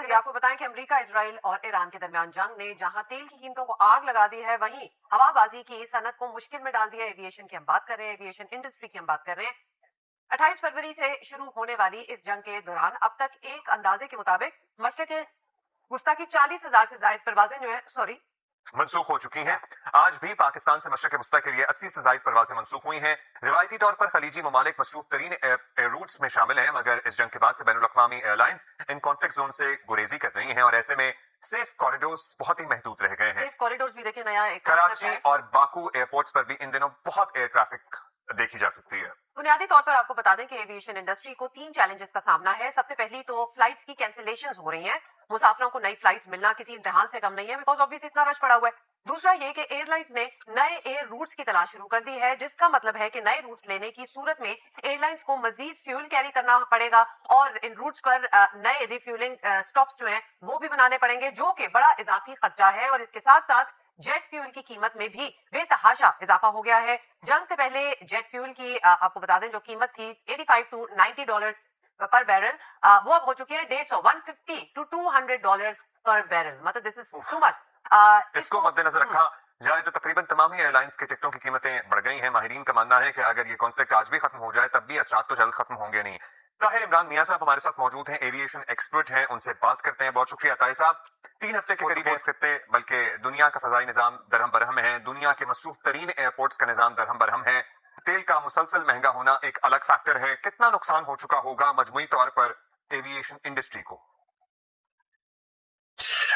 चलिए आपको बताएं कि अमेरिका, इजराइल और ईरान के दरमियान जंग ने जहां तेल की कीमतों को आग लगा दी है, वहीं हवाबाजी की सनत को मुश्किल में डाल दिया है। एविएशन की हम बात कर रहे हैं, एविएशन इंडस्ट्री की हम बात कर रहे हैं। 28 फरवरी से शुरू होने वाली इस जंग के दौरान अब तक एक अंदाजे के मुताबिक मशरक़ वस्ता की 40,000 से ज्यादा परवाजें जो है मनसूख हो चुकी हैं। आज भी पाकिस्तान से मशरक़ वस्ता के लिए 80 से ज्यादा परवाजें मनसूख हुई हैं। रिवायती तौर पर खलीजी ममालिक मसरूफ तरीन एयर रूट्स में शामिल हैं, मगर इस जंग के बाद से बैनुल अक़वामी एयरलाइंस इन कॉन्फ्लिक्ट जोन से गुरेजी कर रही हैं और ऐसे में सेफ कॉरिडोर्स बहुत ही महदूद रह गए हैं। सेफ कॉरिडोर्स भी देखिए नया एक कराची और बाकू एयरपोर्ट्स पर भी इन दिनों बहुत एयर ट्रैफिक देखी जा सकती है। बुनियादी तौर पर आपको बता दें कि एविएशन इंडस्ट्री को 3 चैलेंजेस का सामना है। सबसे पहली तो फ्लाइट्स की कैंसिलेशंस हो रही हैं। मुसाफिरों को नई फ्लाइट्स मिलना किसी इम्तिहान से कम नहीं है, बिकॉज ऑब्वियसली इतना रश पड़ा हुआ है। दूसरा ये कि एयरलाइंस ने नए एयर रूट्स की तलाश शुरू कर दी है, जिसका मतलब है कि नए रूट्स लेने की सूरत में एयरलाइंस को मजीद फ्यूल कैरी करना पड़ेगा और इन रूट्स पर नए रिफ्यूलिंग स्टॉप्स जो हैं वो भी बनाने पड़ेंगे, जो कि बड़ा इजाफी खर्चा है। और इसके साथ साथ जेट फ्यूल की कीमत में भी बेतहाशा इजाफा हो गया है। जंग से पहले जेट फ्यूल की आपको बता दें जो कीमत थी $85 to $90 पर बैरल, वो अब हो चुकी है $150 to $200 पर बैरल। मतलब दिस इज टू मच। इसको मद्देनजर रखा जाए तो तकरीबन तमाम ही एयरलाइंस की टिकटों की कीमतें बढ़ गई हैं। माहिरीन का मानना है कि अगर ये कॉन्फ्लिक्ट आज भी खत्म हो जाए तब भी असरात तो जल्द खत्म होंगे नहीं। ताहिर इमरान मियां साहब हमारे साथ मौजूद हैं, एविएशन एक्सपर्ट हैं, उनसे बात करते हैं। बहुत शुक्रिया ताहिर साहब। 3 हफ्ते के करीब इस खत्ते बल्कि दुनिया का फजाई निजाम दरहम बरहम है। दुनिया के मसरूफ तरीन एयरपोर्ट्स का निजाम दरहम बरहम है। तेल का मुसलसल महंगा होना एक अलग फैक्टर है। कितना नुकसान हो चुका होगा मजमूई तौर पर एविएशन इंडस्ट्री को?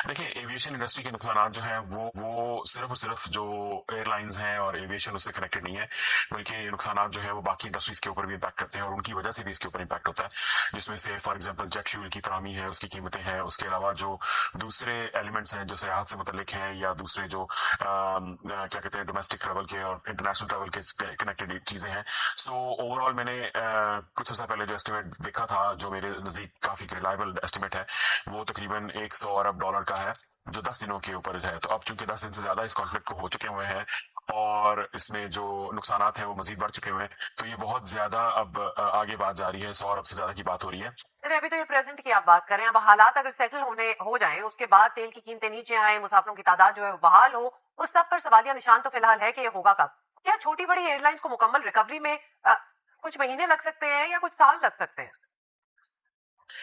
देखिए, एविएशन इंडस्ट्री के नुकसान जो हैं वो सिर्फ और सिर्फ जो एयरलाइंस हैं और एविएशन उससे कनेक्टेड नहीं है, बल्कि नुकसान जो है वो बाकी इंडस्ट्रीज के ऊपर भी इम्पैक्ट करते हैं और उनकी वजह से भी इसके ऊपर इम्पैक्ट होता है, जिसमें से फॉर एग्जांपल जेट फ्यूल की फराहमी है, उसकी कीमतें हैं। उसके अलावा जो दूसरे एलिमेंट्स हैं जो सेहत से मुतल्लिक हैं या दूसरे जो क्या कहते हैं डोमेस्टिक ट्रेवल के और इंटरनेशनल ट्रेवल के कनेक्टेड चीजें हैं। सो ओवरऑल मैंने कुछ अर्सा पहले जो एस्टिमेट देखा था, जो मेरे नजदीक काफी रिलायबल एस्टिमेट है, वो तकरीबन $100 अरब का है जो 10 दिनों के ऊपर है। तो अब चूंकि 10 दिन से ज्यादा इस कॉन्फ्लिक्ट को हो चुके हुए हैं और इसमें जो नुकसान हैं वो मजीद बढ़ चुके हुए हैं, तो ये बहुत ज्यादा अब आगे बात जा रही है। 100 अरब से ज्यादा की बात हो रही है। अरे अभी तो ये प्रेजेंट की आप बात करें, अब हालात अगर सेटल हो जाएं, उसके बाद तेल की कीमतें नीचे आए, मुसाफिरों की तादाद जो है बहाल हो, उस सब पर सवालिया निशान तो फिलहाल है कि ये होगा कब। क्या छोटी बड़ी एयरलाइंस को मुकम्मल रिकवरी में कुछ महीने लग सकते हैं या कुछ साल लग सकते हैं?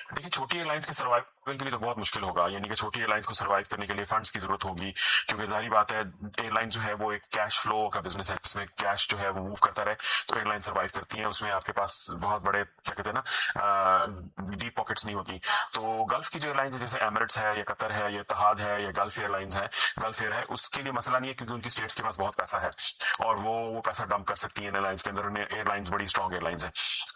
देखिए, छोटी एयरलाइंस के सर्वाइवल के लिए तो बहुत मुश्किल होगा, यानी कि छोटी एयरलाइंस को सर्वाइव करने के लिए फंड्स की जरूरत होगी, क्योंकि जाहिर बात है एयरलाइन जो है वो एक कैश फ्लो का बिजनेस है, इसमें कैश जो है वो मूव करता रहे तो एयरलाइन सर्वाइव करती है। उसमें आपके पास बहुत बड़े क्या कहते हैं ना डीप पॉकेट्स नहीं होती। तो गल्फ की जो एयरलाइंस है, जैसे एमिरेट्स है या कतर है या इत्तेहाद है या गल्फ एयरलाइंस है, गल्फ एयर है, उसके लिए मसला नहीं है क्योंकि उनकी स्टेट्स के पास बहुत पैसा है और वो पैसा डंप कर सकती है एयरलाइंस के अंदर। एयरलाइंस बड़ी स्ट्रॉन्ग एयरलाइंस है,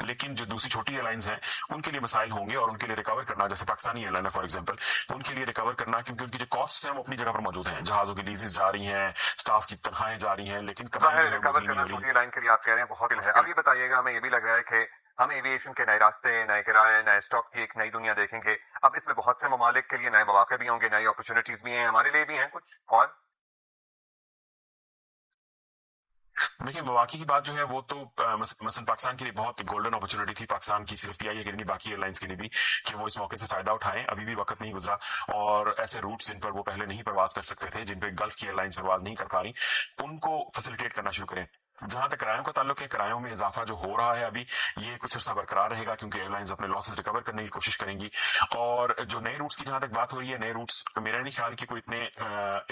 लेकिन जो दूसरी छोटी एयरलाइंस है उनके लिए मसाइल होंगे और उनके लिए रिकवर करना, जैसे पाकिस्तानी एयरलाइन है फॉर एग्जांपल, उनके लिए रिकवर करना, क्योंकि उनकी जो कॉस्ट है वो अपनी जगह पर मौजूद है। जहाजों की लीजेस जा रही हैं, स्टाफ की तनख्वाहें जा रही हैं, लेकिन रिकवर करना छोटी एयरलाइन के लिए आप कह रहे हैं बहुत है। अब ये बताइएगा, हमें ये भी लग रहा है कि हम एविएशन के नए रास्ते, नए किराए, नए स्टॉक की एक नई दुनिया देखेंगे। अब इसमें बहुत से ममालिक के लिए नए मौके भी होंगे, नई अपॉर्चुनिटीज भी हैं, हमारे लिए भी हैं कुछ। और देखिए, मवाकी की बात जो है वो तो मसलन पाकिस्तान के लिए बहुत गोल्डन अपॉर्चुनिटी थी, पाकिस्तान की सिर्फ पीआईए के लिए, बाकी एयरलाइंस के लिए भी, कि वो इस मौके से फायदा उठाएं। अभी भी वक्त नहीं गुजरा और ऐसे रूट्स जिन पर वो पहले नहीं प्रवास कर सकते थे, जिन पे गल्फ की एयरलाइंस प्रवास नहीं कर पा रही, उनको फैसिलिटेट करना शुरू करें। जहां तक किरायों का ताल्लुक है, किरायों में इजाफा जो हो रहा है अभी, ये कुछ अर्सा बरकरार रहेगा क्योंकि एयरलाइंस अपने लॉसेस रिकवर करने की कोशिश करेंगी। और जो नए रूट्स की जहां तक बात हो रही है, नए रूट्स मेरा नहीं ख्याल कि कोई इतने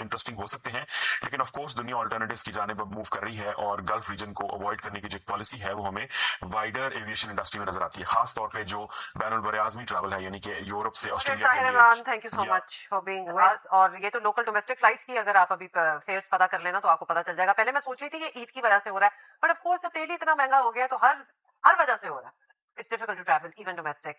इंटरेस्टिंग हो सकते हैं, लेकिन ऑफ कोर्स दुनिया ऑल्टरनेटिव्स की जानिब मूव कर रही है और गल्फ रीजन को अवॉइड करने की जो पॉलिसी है वो हमें वाइडर एविएशन इंडस्ट्री में नजर आती है, खास तौर पे जो बैनुल बरआज़मी ट्रैवल है, यानी कि यूरोप से ऑस्ट्रेलिया के लिए। Thank you so much for being with us. और ये तो लोकल डोमेस्टिक फ्लाइट्स की अगर आप अभी फेयर्स पता कर लेना तो आपको पता चल जाएगा। पहले मैं सोच रही थी कि ईद की वजह से हो रहा है, बट ऑफ कोर्स तेल ही इतना महंगा हो गया है तो हर वजह से हो रहा है। It's difficult to travel even domestic.